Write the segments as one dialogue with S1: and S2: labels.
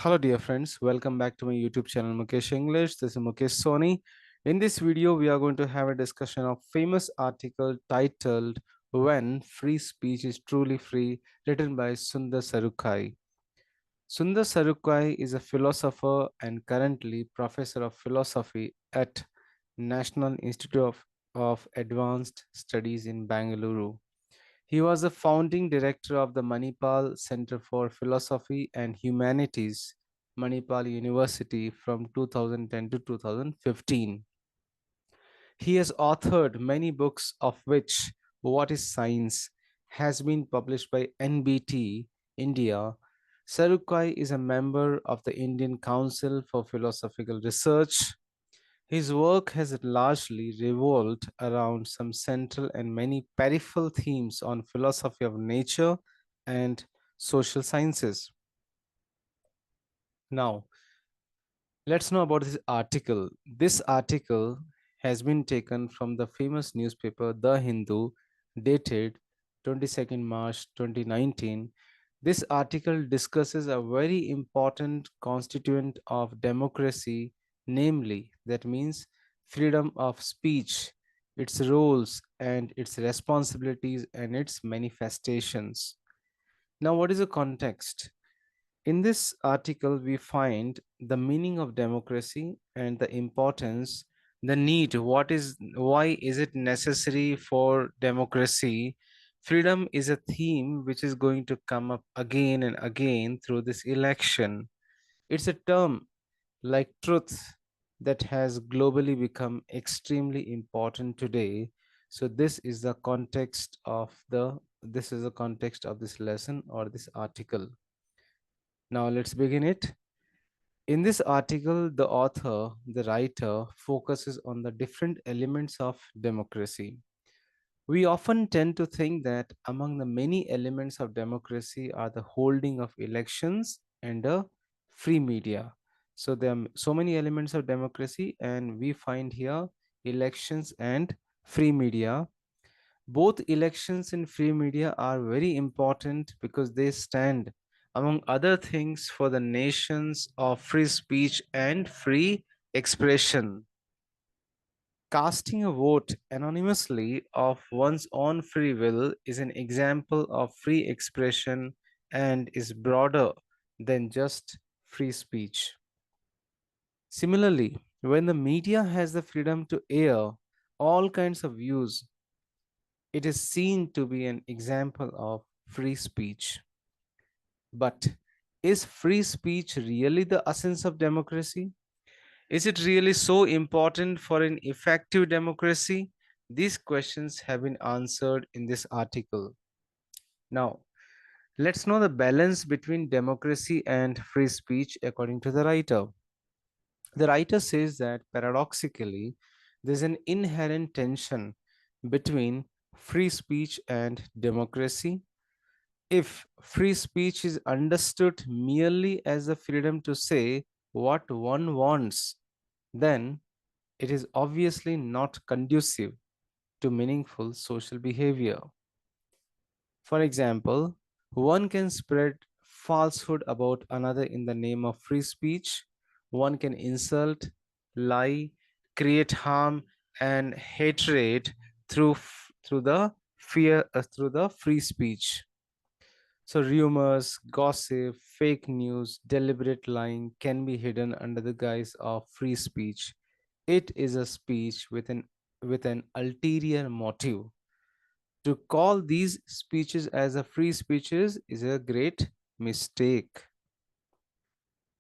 S1: Hello, dear friends. Welcome back to my YouTube channel, Mukesh English. This is Mukesh Soni. In this video, we are going to have a discussion of famous article titled "When Free Speech is Truly Free," written by Sundar Sarukkai. Sundar Sarukkai is a philosopher and currently professor of philosophy at National Institute of Advanced Studies in Bangalore. He was the founding director of the Manipal Center for Philosophy and Humanities, Manipal University from 2010 to 2015. He has authored many books, of which What is Science has been published by NBT India. Sarukkai is a member of the Indian Council for Philosophical Research. His work has largely revolved around some central and many peripheral themes on philosophy of nature and social sciences. Now, let's know about this article. This article has been taken from the famous newspaper The Hindu, dated 22nd March 2019. This article discusses a very important constituent of democracy, namely, that means freedom of speech, its roles and its responsibilities and its manifestations. Now, what is the context? In this article, we find the meaning of democracy and the importance, the need, why is it necessary for democracy? Freedom is a theme which is going to come up again and again through this election. It's a term like truth that has globally become extremely important today. So this is the context of this lesson or this article. Now let's begin it. In this article, the author, the writer, focuses on the different elements of democracy. We often tend to think that among the many elements of democracy are the holding of elections and a free media. So there are so many elements of democracy, and we find here elections and free media. Both elections and free media are very important because they stand, among other things, for the nations of free speech and free expression. Casting a vote anonymously of one's own free will is an example of free expression and is broader than just free speech. Similarly, when the media has the freedom to air all kinds of views, it is seen to be an example of free speech. But is free speech really the essence of democracy? Is it really so important for an effective democracy? These questions have been answered in this article. Now, let's know the balance between democracy and free speech according to the writer. The writer says that paradoxically, there's an inherent tension between free speech and democracy. If free speech is understood merely as the freedom to say what one wants, then it is obviously not conducive to meaningful social behavior. For example, one can spread falsehood about another in the name of free speech. One can insult, lie, create harm and hatred through the through the free speech. So rumors, gossip, fake news, deliberate lying can be hidden under the guise of free speech. It is a speech with an ulterior motive. To call these speeches as a free speeches is a great mistake.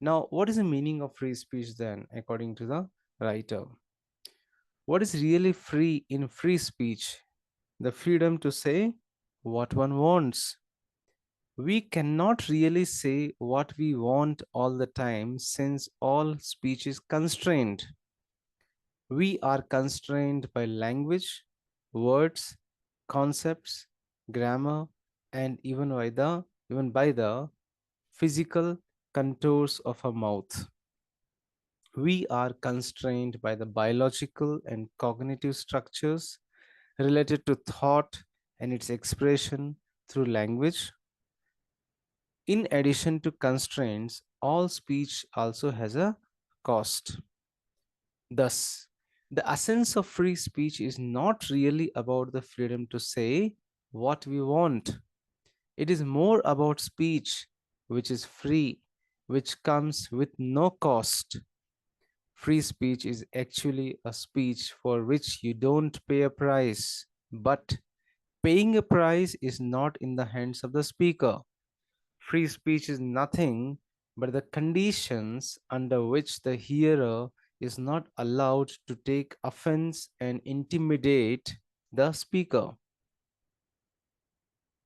S1: Now, what is the meaning of free speech then, according to the writer? What is really free in free speech? The freedom to say what one wants. We cannot really say what we want all the time since all speech is constrained. We are constrained by language, words, concepts, grammar, and even by the physical contours of our mouth. We are constrained by the biological and cognitive structures related to thought and its expression through language. In addition to constraints, all speech also has a cost. Thus, the essence of free speech is not really about the freedom to say what we want. It is more about speech which is free, which comes with no cost. Free speech is actually a speech for which you don't pay a price, but paying a price is not in the hands of the speaker. Free speech is nothing but the conditions under which the hearer is not allowed to take offense and intimidate the speaker.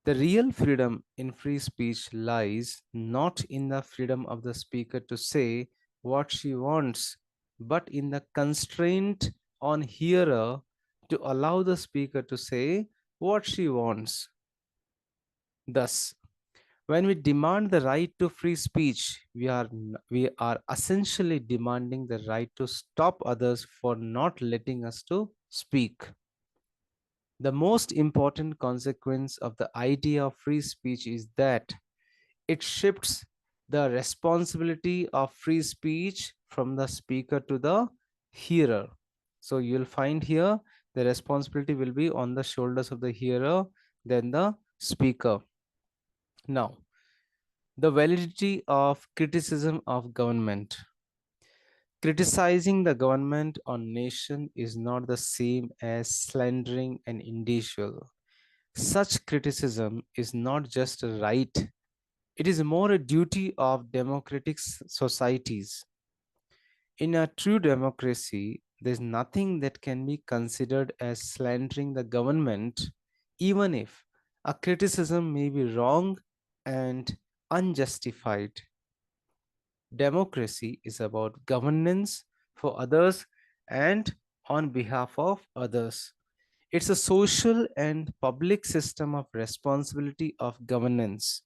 S1: The real freedom in free speech lies not in the freedom of the speaker to say what she wants, but in the constraint on hearer to allow the speaker to say what she wants. Thus, when we demand the right to free speech, we are essentially demanding the right to stop others for not letting us to speak. The most important consequence of the idea of free speech is that it shifts the responsibility of free speech from the speaker to the hearer. So you'll find here the responsibility will be on the shoulders of the hearer than the speaker. Now, the validity of criticism of government. Criticizing the government or nation is not the same as slandering an individual. Such criticism is not just a right, it is more a duty of democratic societies. In a true democracy, there is nothing that can be considered as slandering the government, even if a criticism may be wrong and unjustified. Democracy is about governance for others and on behalf of others. It's a social and public system of responsibility of governance.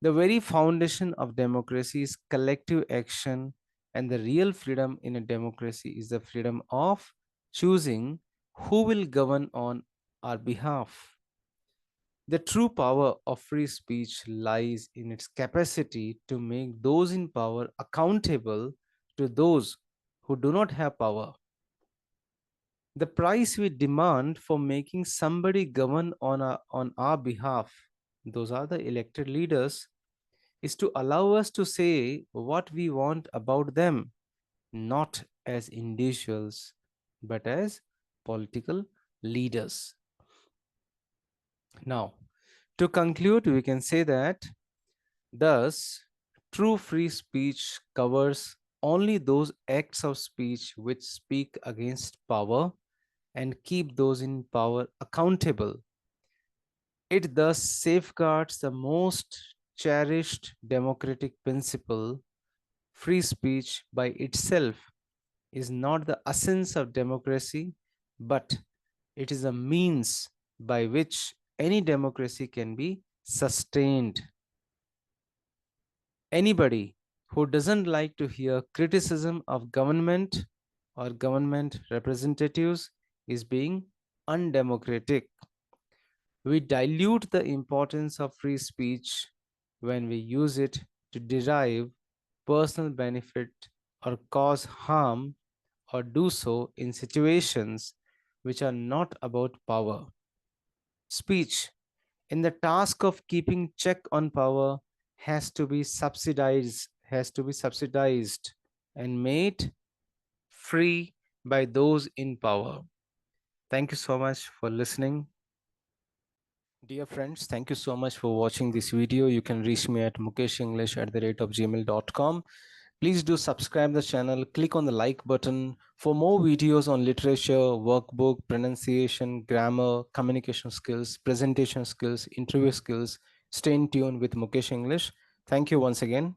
S1: The very foundation of democracy is collective action, and the real freedom in a democracy is the freedom of choosing who will govern on our behalf. The true power of free speech lies in its capacity to make those in power accountable to those who do not have power. The price we demand for making somebody govern on our behalf, those are the elected leaders, is to allow us to say what we want about them, not as individuals, but as political leaders. Now, to conclude, we can say that thus, true free speech covers only those acts of speech which speak against power and keep those in power accountable. It thus safeguards the most cherished democratic principle. Free speech by itself is not the essence of democracy, but it is a means by which any democracy can be sustained. Anybody who doesn't like to hear criticism of government or government representatives is being undemocratic. We dilute the importance of free speech when we use it to derive personal benefit or cause harm or do so in situations which are not about power. Speech in the task of keeping check on power has to be subsidized and made free by those in power. Thank you so much for listening. Dear friends, thank you so much for watching this video. You can reach me at mukeshenglish@gmail.com. Please do subscribe the channel, click on the like button for more videos on literature, workbook, pronunciation, grammar, communication skills, presentation skills, interview skills. Stay in tune with Mukesh English. Thank you once again.